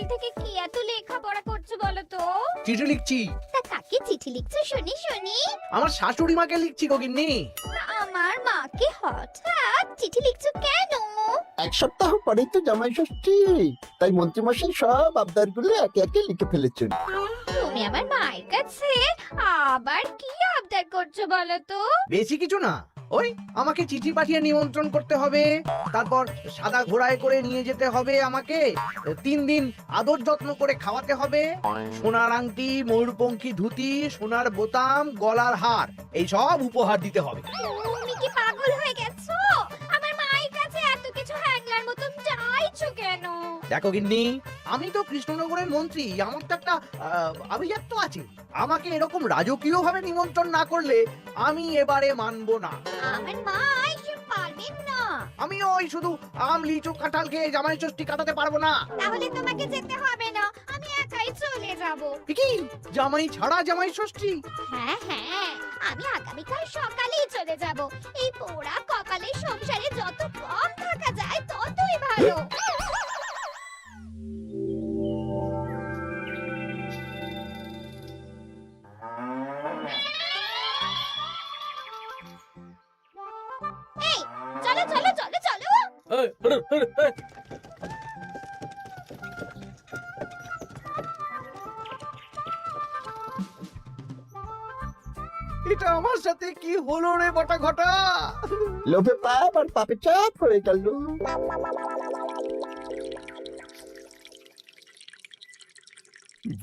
সকাল থেকে কি এত লেখাপড়া করছো বলো তো? চিঠি লিখছি। তা কাকে চিঠি লিখছো শুনি শুনি? আমার শাশুড়ি মাকে লিখছি গো গিন্নি। তা আমার মাকে হঠাৎ চিঠি লিখছো কেন? এক সপ্তাহ পরেই তো জামাই ষষ্ঠী, তাই মন্ত্রীমশাই সব আবদারগুলো একে একে লিখে ফেলেছেন। তুমি আমার মায়ের কাছে আবার কি আবদার করছো বলো তো? বেশি কিছু না, ওই আমাকে চিঠি পাঠিয়ে নিমন্ত্রণ করতে হবে, তারপর সাদা ঘোড়ায় করে নিয়ে যেতে হবে আমাকে, 3 দিন আদর যত্ন করে খাওয়াতে হবে, সোনার আংটি, ময়ূরপঙ্খী ধুতি, সোনার বোতাম, গলার হার, এই সব উপহার দিতে হবে। তুমি কি পাগল হয়ে গেছো? আমার মায়ের কাছে এত কিছু হ্যাংলার মতন চাইছো কেন? দেখো গিন্নি, আমি তো কৃষ্ণনগরের মন্ত্রী, আমার তো একটা আভিজাত্য আছে। আমাকে এরকম রাজকীয় ভাবে নিমন্ত্রণ না করলে আমি এবারে মানবো না। আমার মা এসব পারবেন না। আমি ওই শুধু আম, লিচু, কাঁঠাল খেয়ে জামাই ষষ্ঠী কাটাতে পারবো না। তাহলে তোমাকে যেতে হবে না, আমি একাই চলে যাব। কি জামাই ছাড়া জামাই ষষ্ঠী? হ্যাঁ হ্যাঁ, আমি আগামীকাল সকালেই চলে যাব। এই পোড়া কপালের সংসারে যত কম থাকা যায় ততই ভালো। এই চলো চলো চলো চলো। এটা আমার সাথে কি হলো রে বটা ঘটা? লোভে পাপ আর পাপে চাপ হয়ে গেল।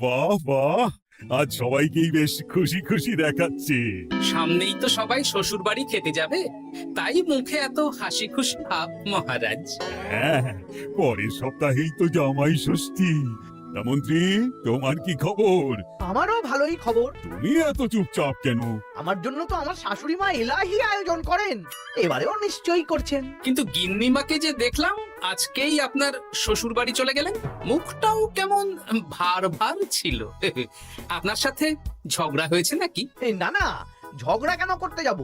বাহ বাহ, আজ সবাইকেই বেশ খুশি খুশি দেখাচ্ছে। সামনেই তো সবাই শ্বশুর বাড়ি খেতে যাবে, তাই মুখে এত হাসি খুশি ভাব মহারাজ। হ্যাঁ, পরের সপ্তাহেই তো জামাই ষষ্ঠী। তা মন্ত্রী, তোমার কি খবর? আমারও ভালোই খবর। তুমি এত চুপচাপ কেন? আমার জন্য তো আমার শাশুড়ি মা এলাহি আয়োজন করেন, এবারেও নিশ্চয়ই করছেন। কিন্তু গিন্নিমাকে যে দেখলাম আজকেই আপনার শ্বশুর বাড়ি চলে গেলেন, মুখটাও কেমন ভার ভার ছিল। আপনার সাথে ঝগড়া হয়েছে নাকি? এই না না, ঝগড়া কেন করতে যাব?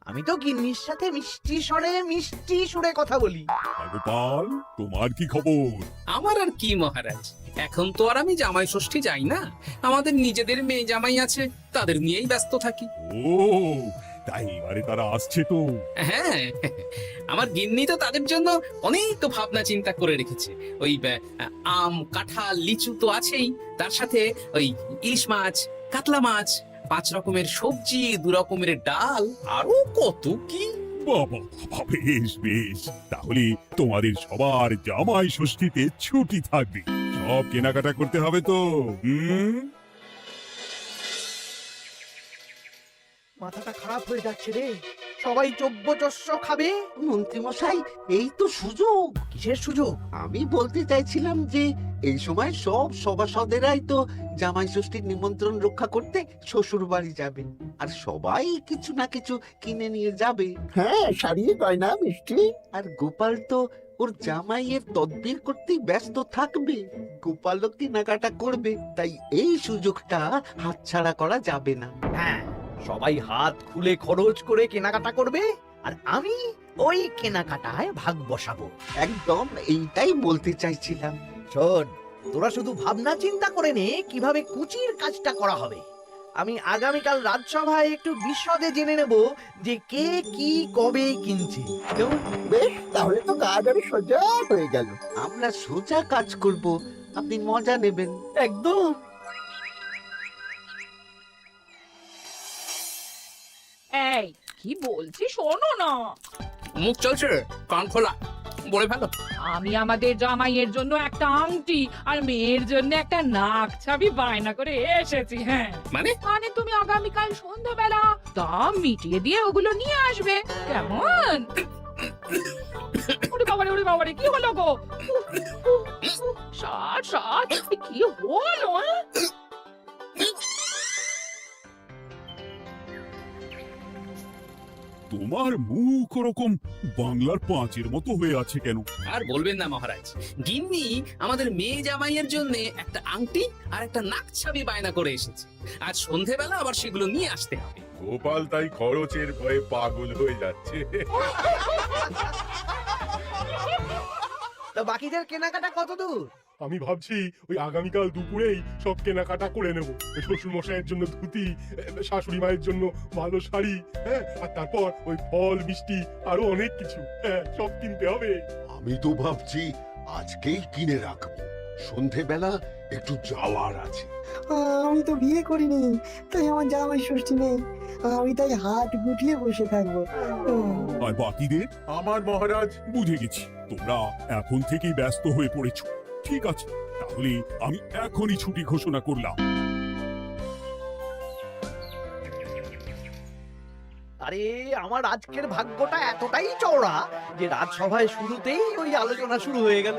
আমি তো গিন্নির সাথে মিষ্টি সুরে কথা বলি। আর গোপাল, তোমার কি খবর? আমার আর কি মহারাজ, এখন তো আর আমি জামাই ষষ্ঠী যাই না, আমাদের নিজেদের মেয়ে জামাই আছে, তাদের নিয়েই ব্যস্ত থাকি। ও, তাই এবারে তারা আসছে তো? হ্যাঁ, আমার গিন্নি তো তাদের জন্য অনেক ভাবনা চিন্তা করে রেখেছে। ওই আম, কাঁঠাল, লিচু তো আছেই, তার সাথে ওই ইলিশ মাছ, কাতলা মাছ, 5 রকমের সবজি, 2 রকমের ডাল, আরো কত কি। বাবা বাবা, বেশ বেশ, তাহলে তোমাদের সবার জামাই ষষ্ঠীতে ছুটি থাকবে। সব কেনাকাটা করতে হবে তো। মাথাটা খারাপ হয়ে যাচ্ছে রে, সবাই চব্যচস্য খাবে। মন্ত্রীমশাই, এই তো সুযোগ। কিসের সুযোগ? আমি বলতে চাইছিলাম যে এই সময় সব সভাসদেরাই তো জামাই ষষ্ঠীর নিমন্ত্রণ রক্ষা করতে শ্বশুর বাড়ি যাবে, আর সবাই কিছু না কিছু কিনে নিয়ে যাবে। হ্যাঁ, শাড়ি, গয়না, মিষ্টি। আর গোপাল তো ওর জামাইয়ের তদবির করতেই ব্যস্ত থাকবে। গোপালও কেনাকাটা করবে, তাই এই সুযোগটা হাতছাড়া করা যাবে না। হ্যাঁ, সবাই হাত খুলে খরচ করে কেনাকাটা করবে, আর আমি ওই কেনাকাটায় ভাগ বসাবো। একদম এইটাই বলতে চাইছিলাম। শোন, তোরা শুধু ভাবনা চিন্তা করে নে কিভাবে কুচির কাজটা করা হবে। আমি আগামীকাল রাজসভায় একটু বিশদে জেনে নেব যে কে কি কবে কিনছে। কেমন? বেশ, তাহলে তো কাজ আরো সোজা হয়ে গেল। আমরা সোজা কাজ করব, আপনি মজা নেবেন। একদম। এই কি বলছি শোনো না, মুখ চলছে, কান খোলা, বলে ভালো। আমি আমাদের জামাইয়ের জন্য একটা আংটি আর মেয়ের জন্য একটা নাক ছাবি বায়না করে এসেছি। হ্যাঁ, মানে মানে তুমি আগামীকাল সন্ধ্যাবেলা দাম মিটিয়ে দিয়ে ওগুলো নিয়ে আসবে, কেমন? ওরে বাবারে, কি হলো গো? ষাট ষাট, কি হলো? তোমার মুখ ওরকম বাংলার পাঁচের মতো হয়ে আছে কেন? আর বলবেন না মহারাজ, গিন্নি আমাদের মেয়ে জামাইয়ের জন্য একটা আংটি আর একটা নাক ছাবি বায়না করে এসেছে, আজ সন্ধেবেলা আবার সেগুলো নিয়ে আসতে হবে। গোপাল তাই খরচের ভয়ে পাগল হয়ে যাচ্ছে। তা বাকিদের কেনাকাটা কত দূর? আমি ভাবছি ওই আগামীকাল দুপুরেই সব কেনাকাটা করে নেব। শ্বশুর মশাইয়ের জন্য ধুতি, শাশুড়ি মায়ের জন্য ভালো শাড়ি, হ্যাঁ, আর তারপর ওই ফল মিষ্টি আরো অনেক কিছু, হ্যাঁ, সব কিনতে হবে। আমি তো ভাবছি আজকেই কিনে রাখবো, সন্ধেবেলা একটু যাওয়ার আছে। আমি তো বিয়ে করিনি, তাই আমার জামাই ষষ্ঠী নেই। আমি তাই হাত গুটিয়ে বসে থাকবো। আর বাকিদের আমার মহারাজ, বুঝে গেছি তোমরা এখন থেকেই ব্যস্ত হয়ে পড়েছো। ঠিক আছে, তাহলে আমি এখনই ছুটি ঘোষণা করলাম। আরে আমার আজকের ভাগ্যটা এতটাই চওড়া যে রাজসভায় শুরুতেই ওই আলোচনা শুরু হয়ে গেল।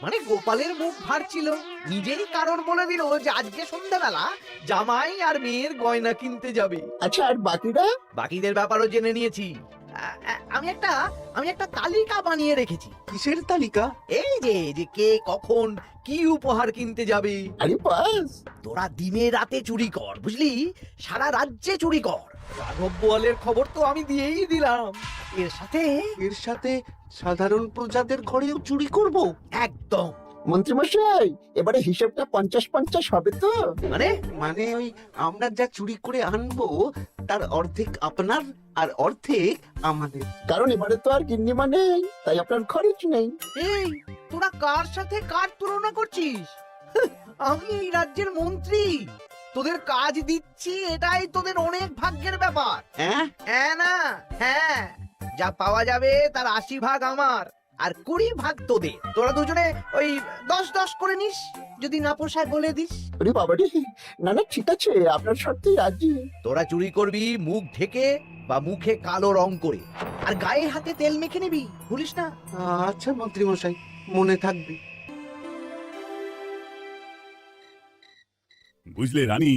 মানে গোপালের মুখ ভার ছিল, নিজেই কারণ বলে দিল যে আজকে সন্ধ্যাবেলা জামাই আর মেয়ের গয়না কিনতে যাবে। আচ্ছা, আর বাকিরা? বাকিদের ব্যাপারও জেনে নিয়েছি। আমি একটা তালিকা বানিয়ে রেখেছি। কিসের তালিকা? এই যে কে কখন কি উপহার কিনতে যাবে। আরে বাস, তোরা দিনে রাতে চুরি কর, বুঝলি, সারা রাজ্যে চুরি কর। রাঘব বোয়ালের খবর তো আমি দিয়েই দিলাম। এর সাথে সাধারণ প্রজাদের ঘরেও চুরি করব? একদম। মন্ত্রীমশাই, এবারে হিসেবটা 50-50 হবে তো? মানে ওই আমরা যা চুরি করে আনবো তার অর্ধেক আপনার আর অর্ধেক আমাদের। কারণ এবারে তো আর গিন্নিমা নেই, তাই আপনার খরচ নেই। এই তোরা কার সাথে কার তুলনা করছিস? আমি এই রাজ্যের মন্ত্রী, তোদের কাজ দিচ্ছি, এটাই তোদের অনেক ভাগ্যের ব্যাপার। হ্যাঁ না, হ্যাঁ, যা পাওয়া যাবে তার 80 ভাগ আমার আর 20 ভাগ তোদের। তোরা দুজনে ওই 10-10 করে নিস, যদি না পোষায় বলে দিস। আরে বাবারে, না না, ঠিক আছে, আপনার শর্তেই রাজি। তোরা চুরি করবি মুখ ঢেকে বা মুখে কালো রং করে, আর গায়ে হাতে তেল মেখে নিবি, ভুলিস না। আচ্ছা মন্ত্রী মশাই, মনে থাকবে। বুঝলে রানী,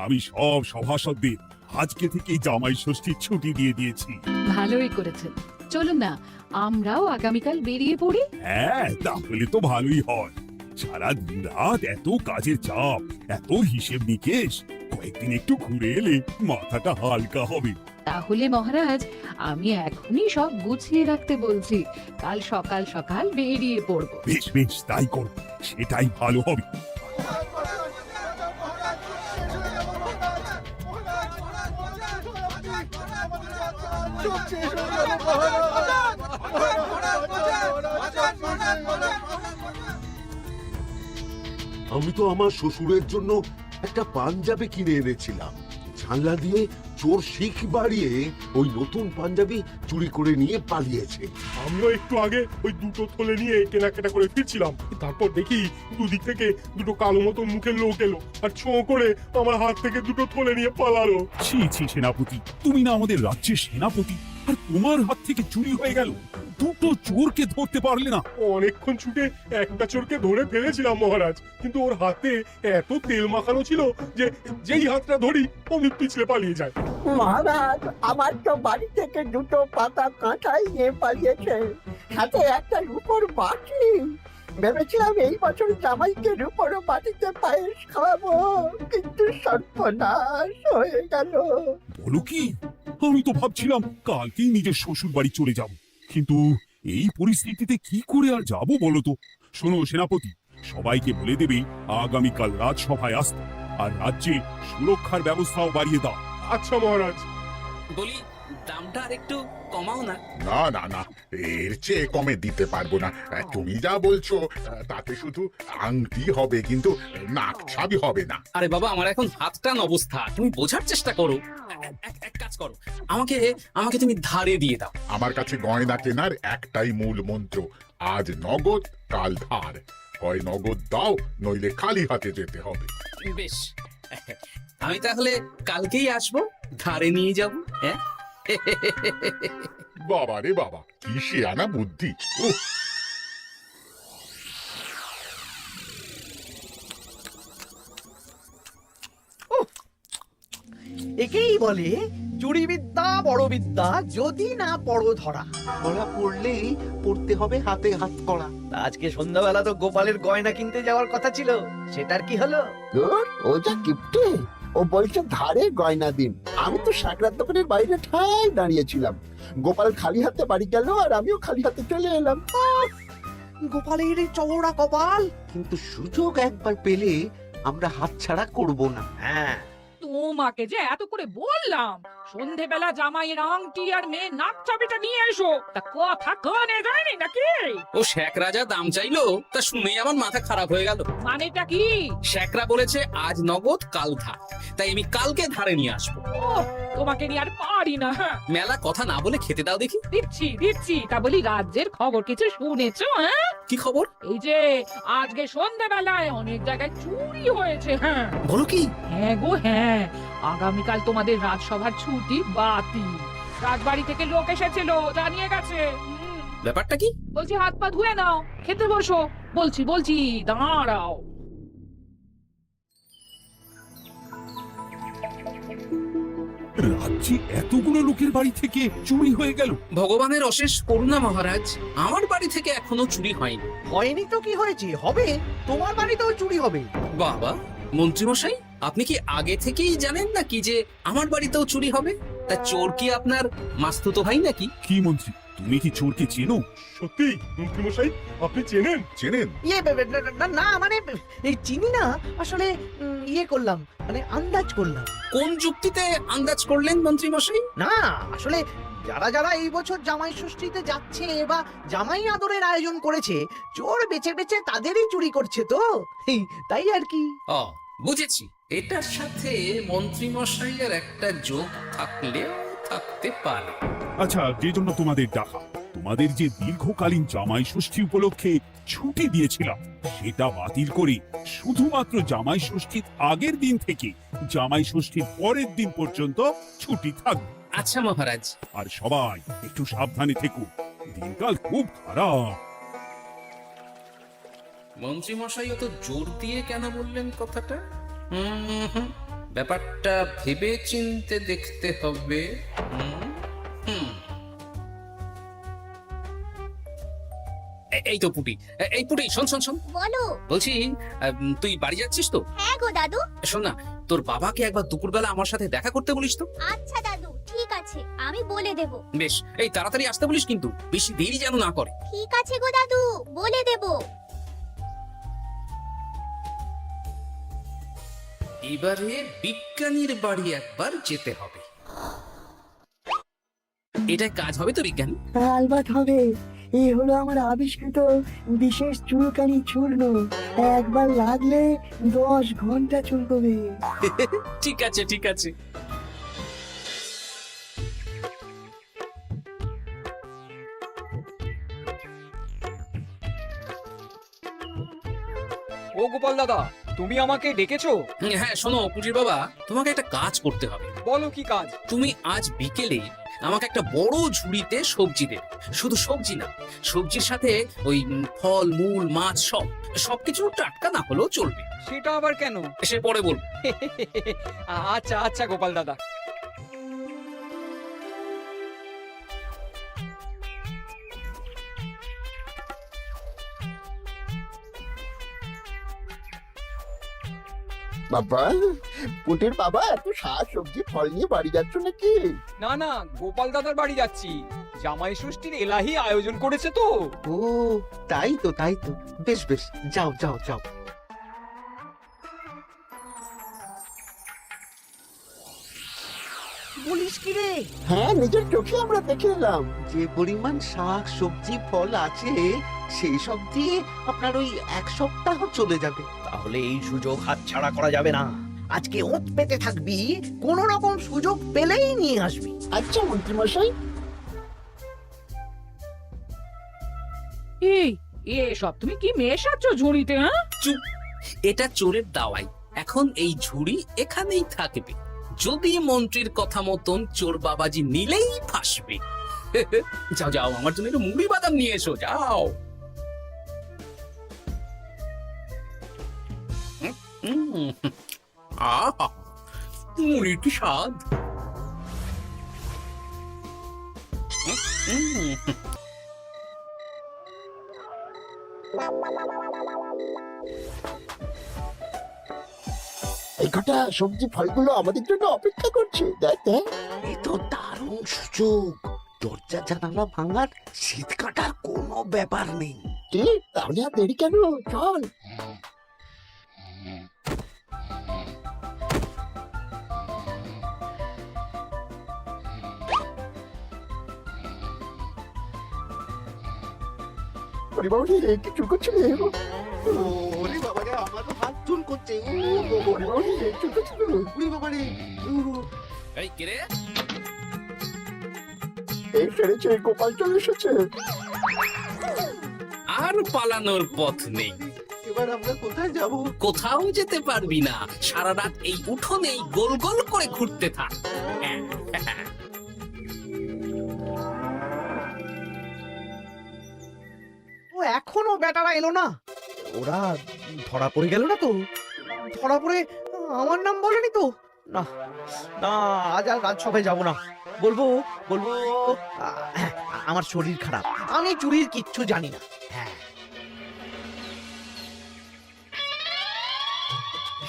আমি সব সভাসদদের আজকে থেকেই জামাই ষষ্ঠীর ছুটি দিয়ে দিয়েছি। ভালোই করেছেন। চলুন না, আমরাও আগামীকাল বেরিয়ে পড়ি। হ্যাঁ, তাহলে তো ভালোই হয়। সারা দিন রাত এত কাজের চাপ, এত হিসেব নিকেশ, কয়েকদিন একটু ঘুরে এলে মাথাটা হালকা হবে। তাহলে মহারাজ, আমি এখনই সব গুছিয়ে রাখতে বলছি, কাল সকাল সকাল বেরিয়ে পড়বো। বেশ বেশ, তাই কর, সেটাই ভালো হবে। আমি তো আমার শ্বশুরের জন্য একটা পাঞ্জাবি কিনে এনেছিলাম, জানলা দিয়ে চোর শিখ বাড়িয়ে ওই নতুন পাঞ্জাবি চুরি করে নিয়ে পালিয়েছে। আমিও একটু আগে ওই দুটো থলে নিয়ে কেনাকাটা করে ফিরছিলাম, তারপর দেখি দুদিক থেকে দুটো কালো মতো মুখের লোক এলো আর ছোঁ করে আমার হাত থেকে দুটো থলে নিয়ে পালালো। ছি ছি সেনাপতি, তুমি না আমাদের রাজ্যের সেনাপতি, আর তোমার হাত থেকে চুরি হয়ে গেল? দুটো চোরকে ধরতে পারলে না? অনেকক্ষণ ছুটে একটা চোরকে ধরে ফেলেছিলাম মহারাজ, কিন্তু ওর হাতে এত তেল মাখানো ছিল যে যেই হাতটা ধরি অমনি পিছলে পালিয়ে যায়। মহারাজ, আমার তো বাড়ি থেকে দুটো পাতা কাঁঠাই নিয়ে পালিয়েছে, সাথে একটা রূপোর বাটি। ভেবেছিলাম এই বছর জামাইকে রূপোর বাটিতে পায়েস খাওয়াবো, কিন্তু সর্বনাশ হয়ে গেল। বলো কি? আমি তো ভাবছিলাম কালকেই নিজের শ্বশুর বাড়ি চলে যাব, কিন্তু এই পরিস্থিতিতে কি করে আর যাব বলো তো? শোনো সেনাপতি, সবাইকে বলে দেবে আগামীকাল রাজসভায় আসতে, আর রাজ্যে সুরক্ষার ব্যবস্থাও বাড়িয়ে দাও। আচ্ছা মহারাজ। বলি, দামটা আর একটু কমাও না। না না না, এর চেয়ে কমে দিতে পারবো না। তুমি যা বলছো তাতে শুধু আংটি হবে, কিন্তু নাক ছাবি হবে না। আরে বাবা, আমার এখন হাত টান অবস্থা, তুমি বোঝার চেষ্টা করো। এক কাজ করো, আমাকে তুমি ধারে দিয়ে দাও। আমার কাছে গয়না কেনার একটাই মূল মন্ত্র, আজ নগদ কাল ধার। হয় নগদ দাও, নইলে খালি হাতে যেতে হবে। বেশ, আমি তাহলে কালকেই আসবো, ধারে নিয়ে যাবো। হ্যাঁ, বাবা রে বাবা, কি শিয়ানা বুদ্ধি! উফ! একেই বলে চুরি বিদ্যা বড় বিদ্যা, যদি না পড়ো ধরা। ধরা পড়লেই পড়তে হবে হাতে হাত করা। আজকে সন্ধ্যাবেলা তো গোপালের গয়না কিনতে যাওয়ার কথা ছিল, সেটার কি হলো? ও যা কিপটে, ও বলছে ধারে গয়না দিন। আমি তো সাকরাত দোকানের বাইরে ঠাই দাঁড়িয়েছিলাম, গোপাল খালি হাতে বাড়ি গেল আর আমিও খালি হাতে চলে এলাম। গোপালের চওড়া কপাল। কিন্তু সুযোগ একবার পেলে আমরা হাতছাড়া করব না। হ্যাঁ, তোমাকে যে এত করে বললাম সন্ধেবেলা জামাইয়ের আংটি আর মেয়ের নাক চাবিটা নিয়ে এসো, তা কথা কানে যায়নি নাকি? ও শেখ রাজা দাম চাইলো, তা শুনেই আমার মাথা খারাপ হয়ে গেল। মানেটা কি? শেখরা বলেছে আজ নগদ কাল ধার, তাই আমি কালকে ধারে নিয়ে আসবো। ওহ, তোমাকে নিয়ে আর পারি না। হ্যাঁ, মেলা কথা না বলে খেতে দাও দেখি। দিচ্ছি। তা বলি রাজ্যের খবর কিছু শুনেছো? হ্যাঁ, কি খবর? এই যে আজকে সন্ধ্যাবেলায় অনেক জায়গায় চুরি হয়েছে। হ্যাঁ বলো কি? হ্যাঁ গো হ্যাঁ, আগামীকাল তোমাদের রাজসভার ছুটি বাতিল। রাজবাড়ি থেকে লোক এসেছিল, জানিয়ে গেছে। ব্যাপারটা কি? বলছি হাত পা ধুয়ে নাও, খেতে বসো। বলছি দাঁড়াও। রাজ্যে এতগুলো লোকের বাড়ি থেকে চুরি হয়ে গেল। ভগবানের অশেষ করুণা মহারাজ, আমার বাড়ি থেকে এখনো চুরি হয়নি। হয়নি তো কি হয়েছে, হবে। তোমার বাড়িতেও চুরি হবে। বাবা, মন্ত্রীমশাই আপনি কি আগে থেকেই জানেন নাকি যে আমার বাড়িতেও চুরি হবে? তা চোর কি আপনার মাস্তুতো ভাই নাকি? কি মন্ত্রী, তুমি কি চোরকে চেনো? সত্যি মন্ত্রীমশাই আপনি চেনেন? চেনেন? না মানে এই চিনি না, আসলে ইয়ে করলাম, মানে আন্দাজ করলাম। কোন যুক্তিতে আন্দাজ করলেন মন্ত্রীমশাই? না আসলে যারা এই বছর জামাই ষষ্ঠীতে যাচ্ছে বা জামাই আদরের আয়োজন করেছে, চোর বেছে বেছে তাদেরই চুরি করছে তো, তাই আর কি। ও বুঝেছি, এটার সাথে মন্ত্রীমশাইয়ের একটা যোগ থাকলেও থাকতে পারে। আচ্ছা, যে জন্য তোমাদের ডাকা, তোমাদের যে দীর্ঘকালীন জামাই ষষ্ঠী উপলক্ষে ছুটি দিয়েছিলাম সেটা বাতিল করে শুধুমাত্র জামাই ষষ্ঠীর আগের দিন থেকে জামাই ষষ্ঠীর পরের দিন পর্যন্ত ছুটি থাকবে। আচ্ছা মহারাজ। আর সবাই একটু সাবধানে থেকো, দিনকাল খুব খারাপ। মন্ত্রীমশাই অত জোর দিয়ে কেন বললেন কথাটা? ব্যাপারটা ভেবে চিনতে দেখতে হবে। এই তো পুটি, এই পুটি শোন। বলো। বলছি তুই বাড়ি যাচ্ছিস তো? হ্যাঁ গো দাদু। শোন না, তোর বাবাকে একবার দুপুরবেলা আমার সাথে দেখা করতে বলিস তো। আচ্ছা দাদু, ঠিক আছে, আমি বলে দেব। বেশ, এই তাড়াতাড়ি আসতে বলিস, কিন্তু বেশি দেরি যেন না করে। ঠিক আছে গো দাদু, বলে দেব। এবারে বিজ্ঞানীর বাড়ি একবার যেতে হবে। এটা কাজ হবে তো বিজ্ঞানী? আলবাত হবে। এই হলো আমার আবিষ্কৃত বিশেষ চুলকানি চূর্ণ। একবার লাগলে 10 ঘন্টা চুলকবে। ঠিক আছে। ও গোপাল দাদা, তুমি আমাকে ডেকেছো? হ্যাঁ শোনো পুটির বাবা, তোমাকে একটা কাজ করতে হবে। বলো কি কাজ? তুমি আজ বিকেলে আমাকে একটা বড় ঝুড়িতে সবজি দেবে। শুধু সবজি না, সবজির সাথে ওই ফল মূল মাছ সবকিছু টাটকা না হলেও চলবে। সেটা আবার কেন? সে পরে বলবো। আচ্ছা গোপাল দাদা। বাবা, পুটির বাবা এত শাক সবজি ফল নিয়ে বাড়ি যাচ্ছ নাকি? না, গোপাল দাদার বাড়ি যাচ্ছি। জামাই ষষ্ঠীর এলাহি আয়োজন করেছে তো। ও তাই তো। বেশ যাও। বলিস কি রে? হ্যাঁ, নিজের চোখে আমরা দেখে এলাম। যে পরিমাণ শাক সবজি ফল আছে সেই সব দিয়ে আপনার ওই 1 সপ্তাহ চলে যাবে। তাহলে এই সুযোগ হাতছাড়া করা যাবে না। আজকে ওত পেতে থাকবি, কোন রকম সুযোগ পেলেই নিয়ে আসবি। আচ্ছা মন্ত্রীমশাই। এসব তুমি কি মেশাচ্ছ ঝুড়িতে? হ্যাঁ চুপ, এটা চোরের দাওয়াই। এখন এই ঝুড়ি এখানেই থাকবে। যদি মন্ত্রীর কথা মতন চোর বাবাজি নিলেই ফাঁসবে। যাও, আমার জন্য একটু মুড়ি বাদাম নিয়ে এসো, যাও। আহা, মুড়ির কি স্বাদ! এই কটা সবজি ফলগুলো আমাদের জন্য অপেক্ষা করছে। দেখ। এ তো দারুণ সুযোগ। দরজা জানালা ভাঙার শীত কাটার কোনো ব্যাপার নেই। কি তাহলে আর দেরি কেন, চল। ওরে বাবা রে, কিছু করছিলে? ওরে বাবা রে, আমারও হাত চুল করছে। ওরে বাবা রে, কিছু করছিল? ওরে বাবা রে, এই কিরে এই সেরেছে, গোপাল চলে এসেছে। আর পালানোর পথ নেই, এবার আমরা কোথায় যাব? কোথাও যেতে পারবি না, সারা রাত এই উঠোনেই গোল গোল করে ঘুরতে থাক। ও এখনো বেটারা এলো না, ওরা ধরা পড়ে গেল না তো? ধরা পড়ে আমার নাম বলেনি তো? না না, আজ আর রাজসভায় যাব না। বলবো বলবো হ্যাঁ, আমার শরীর খারাপ, আমি চুরির কিচ্ছু জানি না। হ্যাঁ,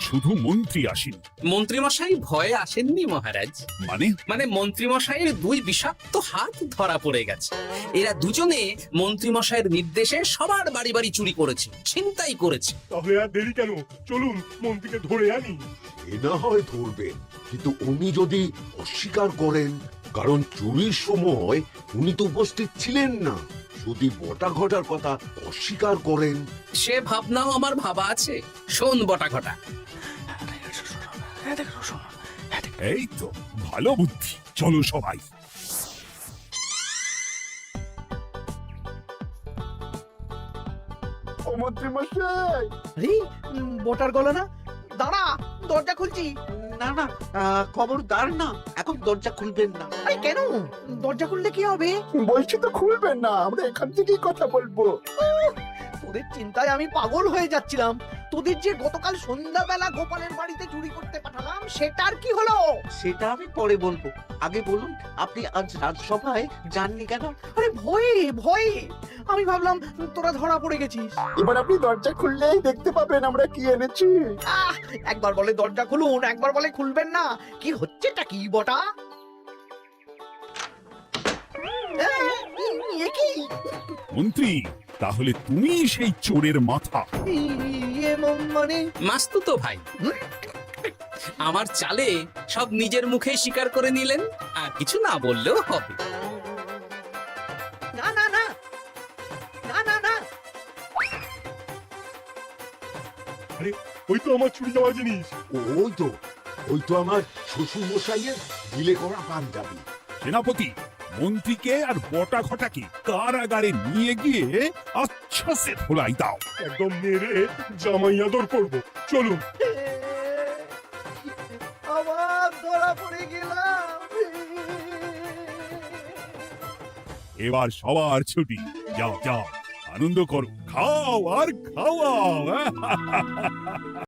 শুধু মন্ত্রী আসেন। মন্ত্রীমশাই ভয়ে আসেননি মহারাজ, মানে মানে মন্ত্রীমশাইয়ের দুই বিষাক্ত হাত ধরা পড়ে গেছে। এরা দুজনে মন্ত্রীমশাইয়ের নির্দেশে সবার বাড়ি বাড়ি চুরি করেছে, ছিনতাই করেছে। তাহলে আর দেরি কেন, চলুন মন্ত্রীকে ধরে আনি। এ না হয় ধরবেন, কিন্তু উনি যদি অস্বীকার করেন, কারণ চুরির সময় উনি তো উপস্থিত ছিলেন না, যদি বটা ঘটার কথা অস্বীকার করেন। সে ভাবনাও আমার ভাবা আছে। শোন বটা ঘটা, এই তো ভালো বুদ্ধি, চলো সবাই। ও মন্ত্রী মশাই, আরে বটার গলা না, দাঁড়া দরজা খুলছি। না না, খবরদার না, এখন দরজা খুলবেন না। আরে কেন, দরজা খুললে কি হবে? বলছি তো খুলবেন না, আমরা এখান থেকেই কথা বলবো। তোদের চিন্তায় আমি পাগল হয়ে যাচ্ছিলাম। তোদের যে গতকাল সন্ধ্যাবেলা গোপালের বাড়িতে চুরি করতে পাঠালাম, সেটার কি হলো? সেটা আমি পরে বলবো, আগে বলুন আপনি আজ রাজসভায় যাননি কেন? আরে ভয়ে ভয়ে, আমি ভাবলাম তোরা ধরা পড়ে গেছিস। এবার আপনি দরজা খুললেই দেখতে পাবেন আমরা কি এনেছি। একবার বলে দরজা খুলুন, একবার বলে খুলবেন না। কি হচ্ছেটা কি বটা? এ কি? মন্ত্রী, তাহলে তুমি সেই চোরের মাথা। মানে মাস্তুতো ভাই, আমার চালে সব নিজের মুখে স্বীকার করে নিলেন, আর কিছু না বললেও হবে। না না না না না না, আরে ওই তো আমার চুরি যাওয়া জিনিস। ওই তো আমার শ্বশুর মশাইয়ের দিলে করা পাঞ্জাবি। সেনাপতি, মন্ত্রীকে আর বটা ঘটাকে কারাগারে নিয়ে গিয়ে আচ্ছা সে ধোলাই দাও। একদম মেরে জামাই আদর করবো, চলুন। আবার ধরা পড়ে গেলাম। এবার সবার ছুটি, যাও যাও, আনন্দ করো, খাও আর খাওয়াও।